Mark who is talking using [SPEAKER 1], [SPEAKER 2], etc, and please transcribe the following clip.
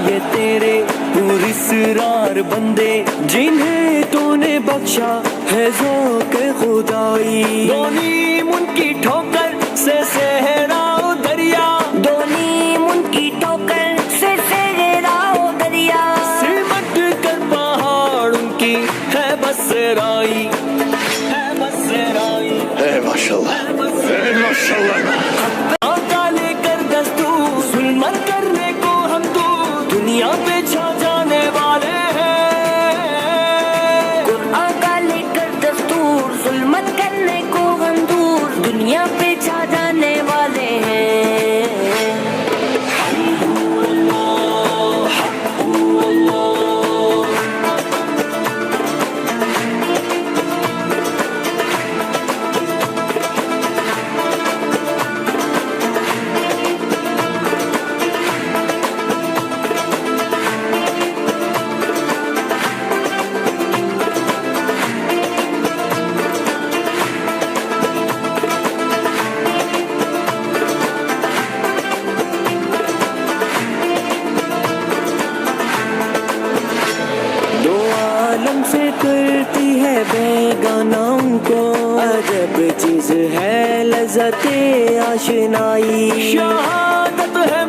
[SPEAKER 1] یہ تیرے پراسرار بندے جنہیں تو نے بخشا ہے ذوق خدائی، دو نیم ان کی ٹھوکر سے صحرا و دریا، دو نیم ان کی ٹھوکر سے صحرا و دریا، سمٹ کر پہاڑ ان کی ہے بسرائی، ہے بسرائی،
[SPEAKER 2] اے ماشاءاللہ اے ماشاءاللہ.
[SPEAKER 1] کالے کر دستور ظلمت کرنے کو ہم تو دنیا پہ چھا جانے والے ہیں، قرآن کا لے کر دستور ظلمت کرنے کو ہم دور دنیا پہ چھا جانے والے ہیں. سے کرتی ہے بیگانہ ان کو عجب چیز ہے لذت آشنائی، شہادت ہے